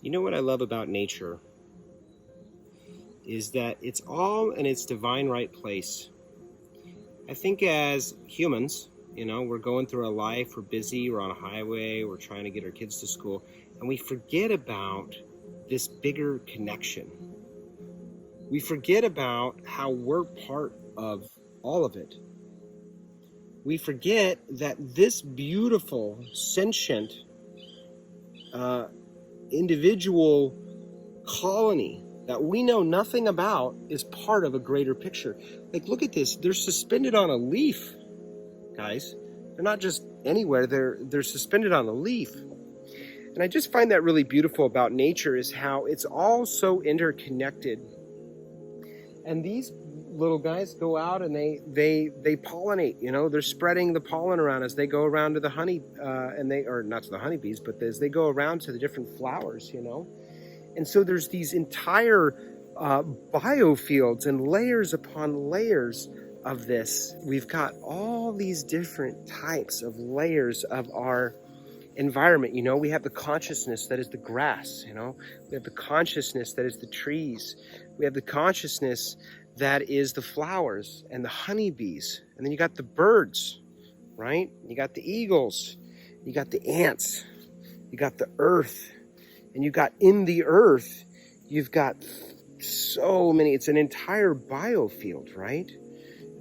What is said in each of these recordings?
You know what I love about nature is that it's all in its divine right place. I think as humans, we're going through our life, we're busy, we're on a highway, we're trying to get our kids to school, and we forget about this bigger connection. We forget about how we're part of all of it. We forget that this beautiful, sentient, individual colony that we know nothing about is part of a greater picture. Like, look at this. They're suspended on a leaf, guys. They're not just anywhere. They're suspended on a leaf. And I just find that really beautiful about nature is how it's all so interconnected. And these little guys go out and they pollinate. They're spreading the pollen around as they go around to the honey, or not to the honeybees, but as they go around to the different flowers. And so there's these entire biofields and layers upon layers of this. We've got all these different types of layers of our environment. We have the consciousness that is the grass. We have the consciousness that is the trees. We have the consciousness that is the flowers and the honeybees. And then you got the birds, right? You got the eagles. You got the ants. You got the earth. And you got in the earth, you've got so many. It's an entire biofield, right?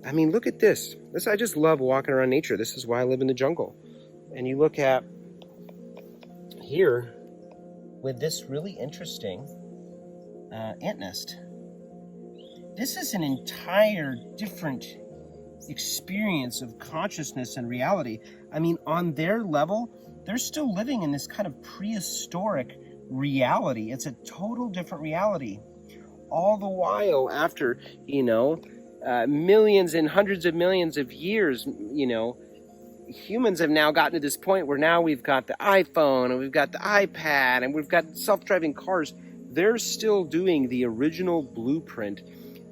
I mean, look at this. I just love walking around nature. This is why I live in the jungle. And you look at here with this really interesting ant nest. This is an entire different experience of consciousness and reality. I mean, on their level, they're still living in this kind of prehistoric reality. It's a total different reality. All the while, after, millions and hundreds of millions of years, humans have now gotten to this point where now we've got the iPhone and we've got the iPad and we've got self-driving cars. They're still doing the original blueprint.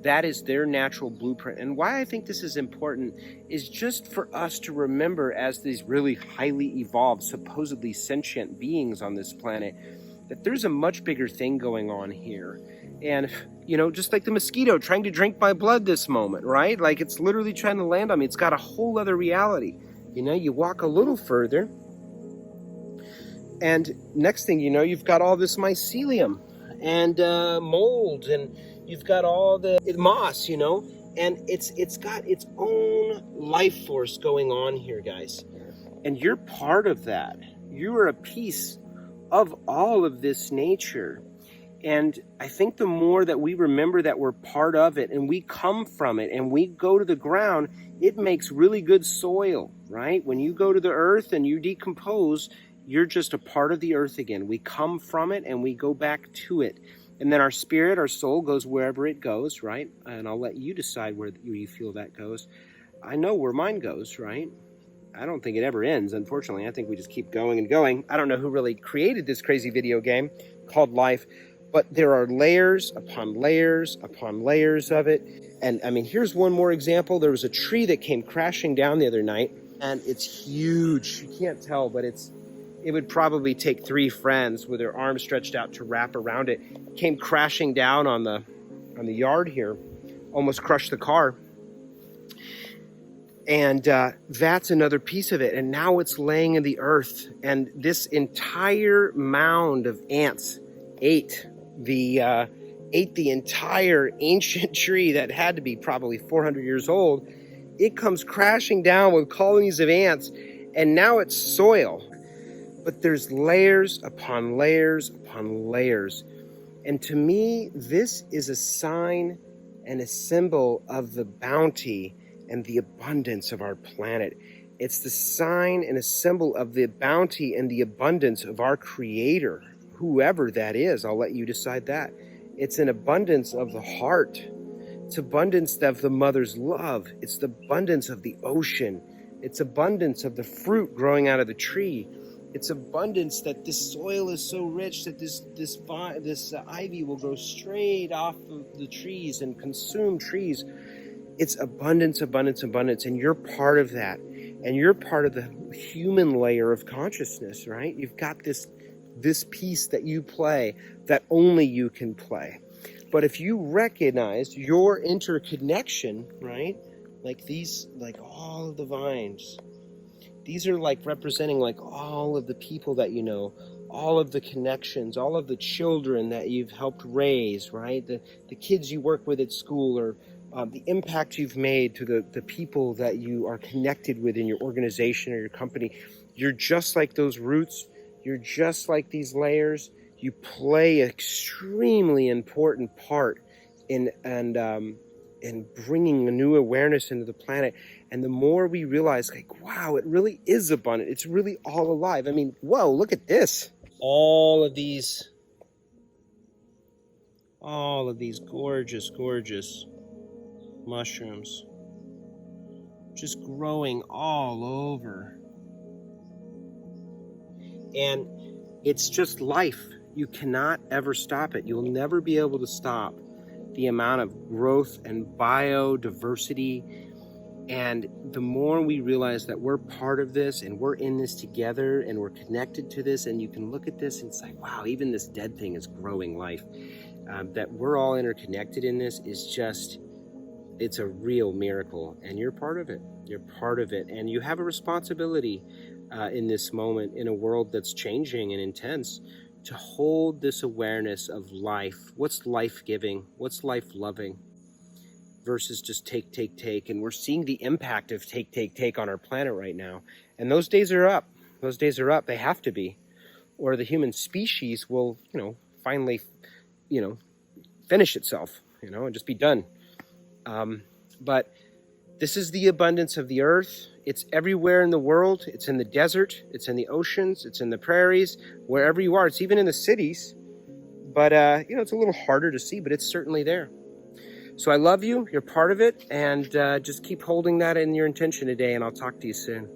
That is their natural blueprint. And why I think this is important is just for us to remember, as these really highly evolved, supposedly sentient beings on this planet, that there's a much bigger thing going on here. And, just like the mosquito trying to drink my blood this moment, right? Like, it's literally trying to land on me. It's got a whole other reality. You walk a little further, and next thing you know, you've got all this mycelium and mold, and you've got all the moss, and it's got its own life force going on here, guys. And you're part of that. You are a piece of all of this nature. And I think the more that we remember that we're part of it and we come from it and we go to the ground, it makes really good soil, right? When you go to the earth and you decompose, you're just a part of the earth again. We come from it and we go back to it. And then our spirit, our soul goes wherever it goes, right? And I'll let you decide where you feel that goes. I know where mine goes, right? I don't think it ever ends, unfortunately. I think we just keep going and going. I don't know who really created this crazy video game called life, but there are layers upon layers upon layers of it. And I mean, here's one more example. There was a tree that came crashing down the other night, and it's huge. You can't tell, but it would probably take 3 friends with their arms stretched out to wrap around it. It came crashing down on the yard here, almost crushed the car. And that's another piece of it. And now it's laying in the earth. And this entire mound of ants ate the entire ancient tree that had to be probably 400 years old. It comes crashing down with colonies of ants, and now it's soil. But there's layers upon layers upon layers. And to me, this is a sign and a symbol of the bounty and the abundance of our planet. It's the sign and a symbol of the bounty and the abundance of our Creator, whoever that is. I'll let you decide that. It's an abundance of the heart. It's abundance of the mother's love. It's the abundance of the ocean. It's abundance of the fruit growing out of the tree. It's abundance that this soil is so rich that this ivy will grow straight off of the trees and consume trees. It's abundance, abundance, abundance, and you're part of that. And you're part of the human layer of consciousness, right? You've got this this piece that you play that only you can play. But if you recognize your interconnection, right? Like these, like all of the vines, these are like representing like all of the people that you know, all of the connections, all of the children that you've helped raise, right? The kids you work with at school, or the impact you've made to the people that you are connected with in your organization or your company. You're just like those roots. You're just like these layers. You play an extremely important part in bringing a new awareness into the planet. And the more we realize, like, wow, it really is abundant. It's really all alive. I mean, whoa, look at this. All of these gorgeous, gorgeous mushrooms just growing all over. And it's just life. You cannot ever stop it. You'll never be able to stop the amount of growth and biodiversity. And the more we realize that we're part of this and we're in this together and we're connected to this, and you can look at this and it's like, wow, even this dead thing is growing life. That we're all interconnected in this is just, it's a real miracle. And you're part of it. You're part of it. And you have a responsibility in this moment, in a world that's changing and intense, to hold this awareness of life. What's life-giving? What's life-loving? Versus just take. And we're seeing the impact of take on our planet right now. And those days are up. Those days are up. They have to be. Or the human species will, finally, finish itself, and just be done. But this is the abundance of the earth. It's everywhere in the world. It's in the desert. It's in the oceans. It's in the prairies. Wherever you are. It's even in the cities. But, it's a little harder to see, but it's certainly there. So I love you. You're part of it. And just keep holding that in your intention today, and I'll talk to you soon.